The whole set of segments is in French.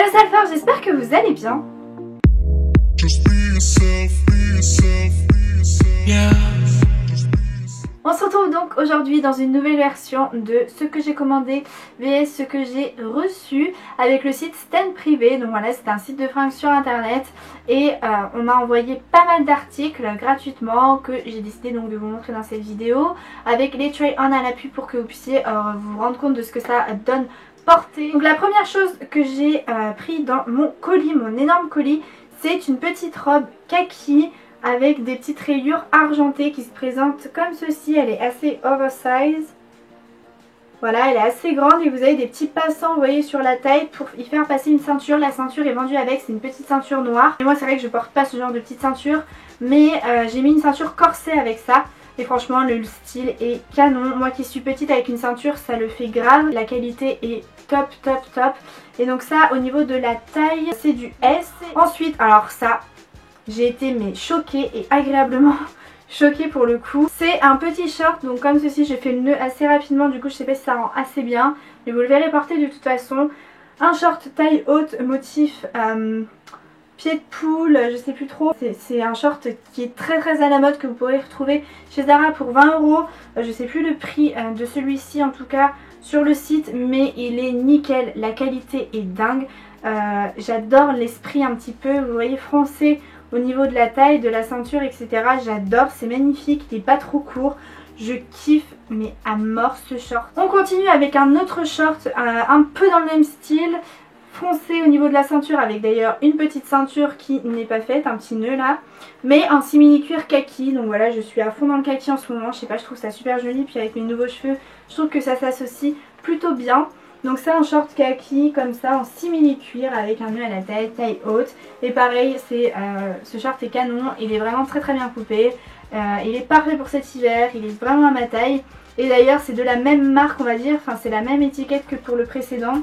Hello Salfar, j'espère que vous allez bien. On se retrouve donc aujourd'hui dans une nouvelle version de ce que j'ai commandé vs ce que j'ai reçu avec le site Stand Privé. Donc voilà, c'est un site de fringues sur internet et on m'a envoyé pas mal d'articles gratuitement que j'ai décidé donc de vous montrer dans cette vidéo avec les try-on à l'appui pour que vous puissiez vous rendre compte de ce que ça donne porté. Donc la première chose que j'ai pris dans mon colis, mon énorme colis, c'est une petite robe kaki avec des petites rayures argentées qui se présentent comme ceci. Elle est assez oversize. Voilà, elle est assez grande et vous avez des petits passants, vous voyez, sur la taille pour y faire passer une ceinture. La ceinture est vendue avec, c'est une petite ceinture noire. Et moi c'est vrai que je porte pas ce genre de petite ceinture, mais j'ai mis une ceinture corset avec ça. Et franchement le style est canon. Moi qui suis petite avec une ceinture, ça le fait grave. La qualité est top top top. Et donc ça, au niveau de la taille, c'est du S. Ensuite, alors ça, j'ai été mais choquée et agréablement choquée pour le coup. C'est un petit short, donc comme ceci, j'ai fait le nœud assez rapidement, du coup je sais pas si ça rend assez bien, mais vous le verrez porter de toute façon. Un short taille haute, motif pied de poule, je sais plus trop. C'est un short qui est très à la mode, que vous pourrez retrouver chez Zara pour 20 €. Je sais plus le prix de celui-ci en tout cas sur le site, mais il est nickel, la qualité est dingue. J'adore l'esprit un petit peu, vous voyez, foncé au niveau de la taille, de la ceinture, etc. J'adore, c'est magnifique, il n'est pas trop court. Je kiffe mais à mort ce short. On continue avec un autre short un peu dans le même style, foncé au niveau de la ceinture, avec d'ailleurs une petite ceinture qui n'est pas faite, un petit nœud là, mais en simili cuir kaki. Donc voilà, je suis à fond dans le kaki en ce moment, je sais pas, je trouve ça super joli. Puis avec mes nouveaux cheveux, je trouve que ça s'associe plutôt bien. Donc c'est un short kaki comme ça en simili cuir avec un nœud à la taille haute. Et pareil, ce short est canon, il est vraiment très bien coupé. Il est parfait pour cet hiver, il est vraiment à ma taille. Et d'ailleurs c'est de la même marque, on va dire, enfin c'est la même étiquette que pour le précédent.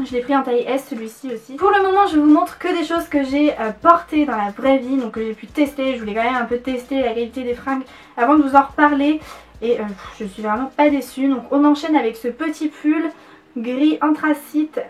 Je l'ai pris en taille S celui-ci aussi. Pour le moment je vous montre que des choses que j'ai portées dans la vraie vie, donc que j'ai pu tester. Je voulais quand même un peu tester la qualité des fringues avant de vous en reparler. Et je suis vraiment pas déçue. Donc on enchaîne avec ce petit pull gris anthracite,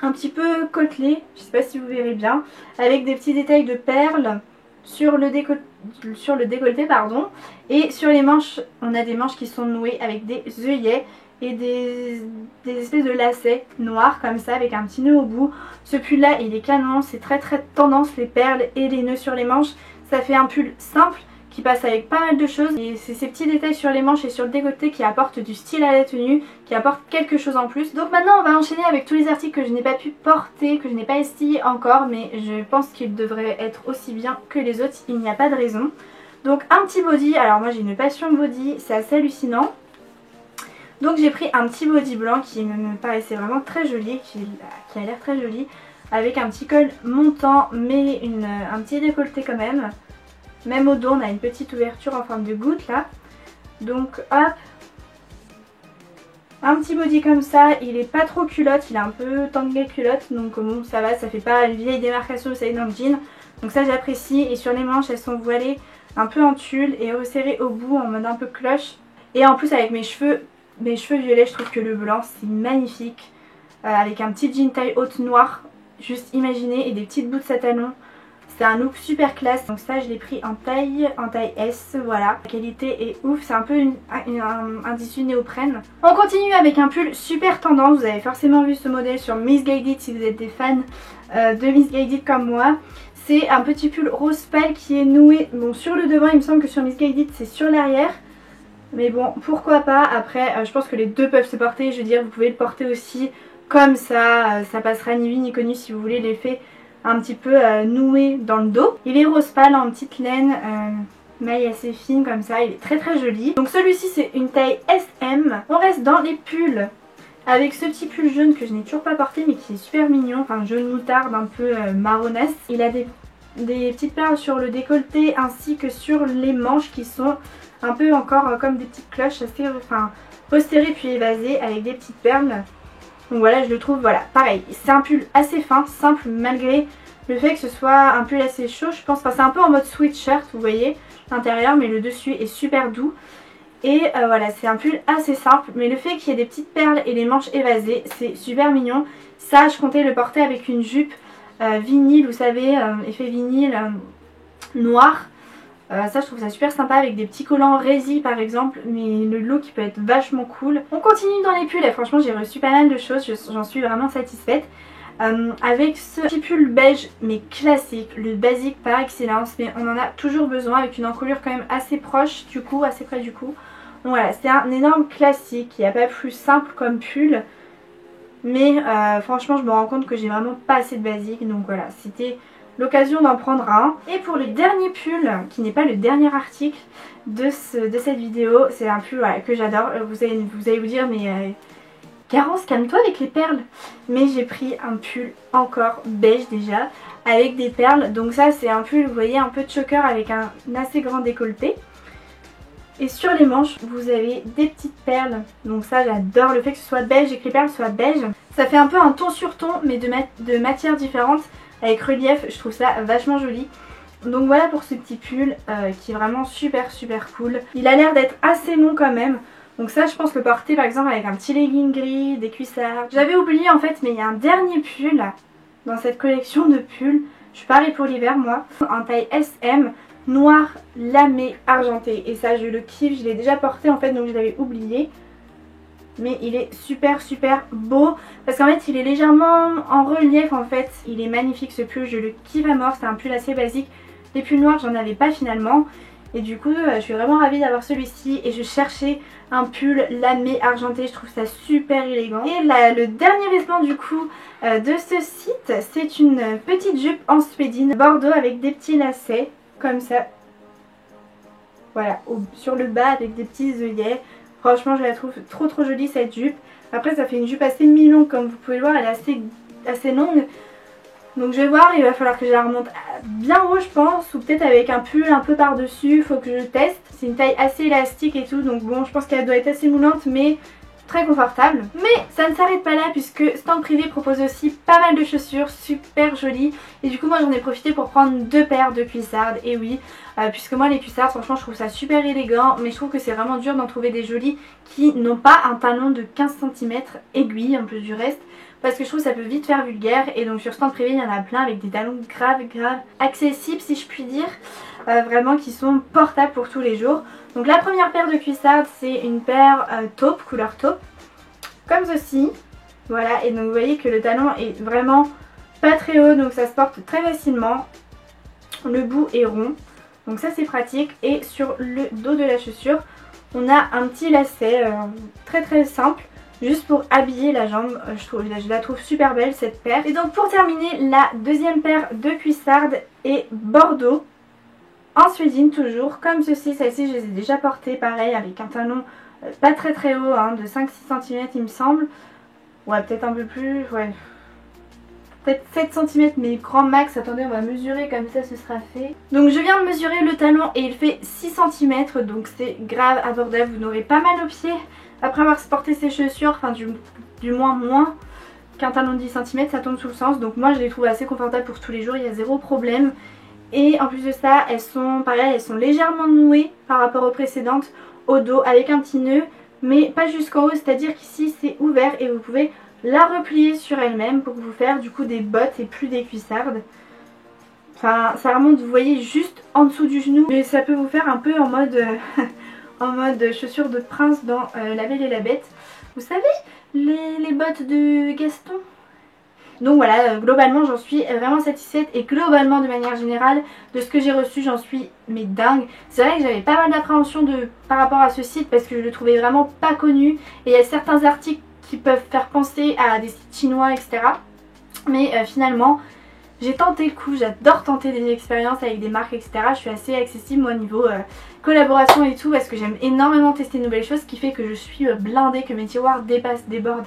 un petit peu côtelé, je sais pas si vous verrez bien, avec des petits détails de perles sur le décolleté pardon. Et sur les manches, on a des manches qui sont nouées avec des œillets et des espèces de lacets noirs comme ça avec un petit nœud au bout. Ce pull là il est canon, c'est très tendance les perles et les nœuds sur les manches. Ça fait un pull simple qui passe avec pas mal de choses, et c'est ces petits détails sur les manches et sur le décolleté qui apportent du style à la tenue, qui apportent quelque chose en plus. Donc maintenant on va enchaîner avec tous les articles que je n'ai pas pu porter, que je n'ai pas essayé encore, mais je pense qu'ils devraient être aussi bien que les autres, il n'y a pas de raison. Donc un petit body, alors moi j'ai une passion body, c'est assez hallucinant. Donc j'ai pris un petit body blanc qui me paraissait vraiment très joli, qui a l'air très joli, avec un petit col montant mais un petit décolleté quand même. Même au dos on a une petite ouverture en forme de goutte là. Donc hop, un petit body comme ça, il est pas trop culotte, il est un peu tangué culotte, donc bon ça va, ça fait pas une vieille démarcation, vous savez, dans le jean. Donc ça j'apprécie. Et sur les manches elles sont voilées un peu en tulle et resserrées au bout en mode un peu cloche. Et en plus avec mes cheveux violets, je trouve que le blanc c'est magnifique. Avec un petit jean taille haute noir, juste imaginez, et des petites boots à talons. C'est un look super classe. Donc ça je l'ai pris en taille S, voilà. La qualité est ouf, c'est un peu un tissu néoprène. On continue avec un pull super tendance. Vous avez forcément vu ce modèle sur Missguided si vous êtes des fans de Missguided comme moi. C'est un petit pull rose pâle qui est noué, bon, sur le devant. Il me semble que sur Missguided c'est sur l'arrière. Mais bon, pourquoi pas. Après je pense que les deux peuvent se porter. Je veux dire, vous pouvez le porter aussi comme ça. Ça passera ni vu ni connu si vous voulez l'effet un petit peu noué dans le dos. Il est rose pâle en petite laine, maille assez fine comme ça, il est très joli. Donc celui-ci c'est une taille SM. On reste dans les pulls avec ce petit pull jaune que je n'ai toujours pas porté mais qui est super mignon, enfin jaune moutarde un peu marronasse. Il a des petites perles sur le décolleté ainsi que sur les manches qui sont un peu encore comme des petites cloches assez resserrées puis évasées avec des petites perles. Donc voilà, je le trouve, voilà, pareil, c'est un pull assez fin, simple, malgré le fait que ce soit un pull assez chaud, je pense. Enfin, c'est un peu en mode sweatshirt, vous voyez, l'intérieur, mais le dessus est super doux. Et voilà, c'est un pull assez simple, mais le fait qu'il y ait des petites perles et les manches évasées, c'est super mignon. Ça je comptais le porter avec une jupe vinyle, vous savez, effet vinyle noir. Ça je trouve ça super sympa avec des petits collants résille par exemple, mais le look il peut être vachement cool. On continue dans les pulls et franchement j'ai reçu pas mal de choses, j'en suis vraiment satisfaite. Avec ce petit pull beige mais classique, le basique par excellence, mais on en a toujours besoin avec une encolure quand même assez proche du cou, assez près du cou. Donc voilà, c'est un énorme classique, il n'y a pas plus simple comme pull, mais franchement je me rends compte que j'ai vraiment pas assez de basique, donc voilà, c'était l'occasion d'en prendre un. Et pour le dernier pull, qui n'est pas le dernier article de cette vidéo, c'est un pull voilà, que j'adore. Vous allez vous dire mais Garance, calme-toi avec les perles. Mais j'ai pris un pull encore beige déjà avec des perles. Donc ça c'est un pull, vous voyez, un peu de choker avec un assez grand décolleté. Et sur les manches vous avez des petites perles. Donc ça j'adore le fait que ce soit beige et que les perles soient beige. Ça fait un peu un ton sur ton mais de matières différentes. Avec relief, je trouve ça vachement joli. Donc voilà pour ce petit pull qui est vraiment super cool. Il a l'air d'être assez long quand même. Donc ça je pense le porter par exemple avec un petit legging gris, des cuissards. J'avais oublié en fait mais il y a un dernier pull dans cette collection de pulls. Je suis pareil pour l'hiver moi. En taille SM, noir, lamé, argenté. Et ça je le kiffe, je l'ai déjà porté en fait donc je l'avais oublié. Mais il est super beau parce qu'en fait il est légèrement en relief en fait. Il est magnifique ce pull, je le kiffe à mort, c'est un pull assez basique. Les pulls noirs j'en avais pas finalement. Et du coup je suis vraiment ravie d'avoir celui-ci. Et je cherchais un pull lamé argenté, je trouve ça super élégant. Et là, le dernier vêtement du coup de ce site, c'est une petite jupe en suédine bordeaux avec des petits lacets comme ça. Voilà, sur le bas avec des petits œillets. Franchement je la trouve trop jolie cette jupe. Après ça fait une jupe assez mi-longue comme vous pouvez le voir, elle est assez longue. Donc je vais voir, il va falloir que je la remonte bien haut je pense. Ou peut-être avec un pull un peu par dessus, il faut que je teste. C'est une taille assez élastique et tout, donc bon je pense qu'elle doit être assez moulante mais très confortable. Mais ça ne s'arrête pas là puisque Stand Privé propose aussi pas mal de chaussures super jolies. Et du coup moi j'en ai profité pour prendre 2 paires de cuissardes. Et oui, puisque moi les cuissardes franchement je trouve ça super élégant. Mais je trouve que c'est vraiment dur d'en trouver des jolies qui n'ont pas un talon de 15 cm aiguille en plus du reste. Parce que je trouve que ça peut vite faire vulgaire. Et donc sur Stand Privé il y en a plein avec des talons grave accessibles si je puis dire. Vraiment qui sont portables pour tous les jours. Donc la première paire de cuissardes c'est une paire taupe, couleur taupe, comme ceci. Voilà, et donc vous voyez que le talon est vraiment pas très haut, donc ça se porte très facilement. Le bout est rond, donc ça c'est pratique. Et sur le dos de la chaussure on a un petit lacet très simple, juste pour habiller la jambe. Je la trouve super belle cette paire. Et donc pour terminer, la deuxième paire de cuissardes est bordeaux en suédine toujours, comme ceci. Celle-ci je les ai déjà portées pareil avec un talon pas très haut, hein, de 5-6 cm il me semble. Ouais, peut-être un peu plus, ouais. Peut-être 7 cm mais grand max. Attendez, on va mesurer comme ça ce sera fait. Donc je viens de mesurer le talon et il fait 6 cm, donc c'est grave abordable. Vous n'aurez pas mal aux pieds après avoir porté ces chaussures, enfin du moins qu'un talon de 10 cm, ça tombe sous le sens. Donc moi je les trouve assez confortables pour tous les jours, il y a zéro problème. Et en plus de ça, elles sont pareil, elles sont légèrement nouées par rapport aux précédentes au dos avec un petit nœud, mais pas jusqu'en haut, c'est-à-dire qu'ici c'est ouvert et vous pouvez la replier sur elle-même pour vous faire du coup des bottes et plus des cuissardes. Enfin ça remonte, vous voyez, juste en dessous du genou, mais ça peut vous faire un peu en mode en mode chaussures de prince dans La Belle et la Bête. Vous savez, les bottes de Gaston. Donc voilà, globalement j'en suis vraiment satisfaite. Et globalement de manière générale de ce que j'ai reçu j'en suis mais dingue. C'est vrai que j'avais pas mal d'appréhension par rapport à ce site parce que je le trouvais vraiment pas connu. Et il y a certains articles qui peuvent faire penser à des sites chinois etc. Mais finalement j'ai tenté le coup, j'adore tenter des expériences avec des marques etc. Je suis assez accessible moi au niveau collaboration et tout parce que j'aime énormément tester de nouvelles choses. Ce qui fait que je suis blindée, que mes tiroirs dépassent, débordent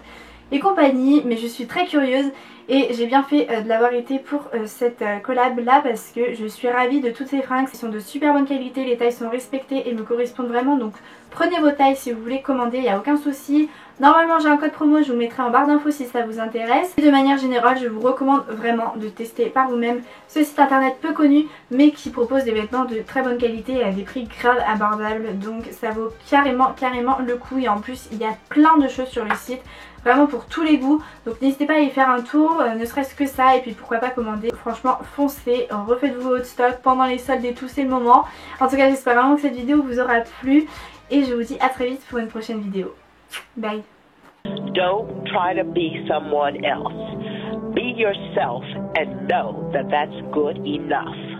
et compagnie. Mais je suis très curieuse. Et j'ai bien fait de l'avoir été pour cette collab là parce que je suis ravie de toutes ces fringues. Elles sont de super bonne qualité, les tailles sont respectées et me correspondent vraiment. Donc prenez vos tailles si vous voulez commander, il n'y a aucun souci. Normalement j'ai un code promo, je vous le mettrai en barre d'infos si ça vous intéresse. Et de manière générale je vous recommande vraiment de tester par vous-même ce site internet peu connu mais qui propose des vêtements de très bonne qualité et à des prix grave abordables. Donc ça vaut carrément le coup et en plus il y a plein de choses sur le site. vraiment pour tous les goûts. Donc n'hésitez pas à y faire un tour, ne serait-ce que ça, et puis pourquoi pas commander. Franchement foncez, refaites-vous votre stock pendant les soldes et tout, c'est le moment. En tout cas j'espère vraiment que cette vidéo vous aura plu et je vous dis à très vite pour une prochaine vidéo. Bye. Don't try to be someone else. Be yourself and know that that's good enough.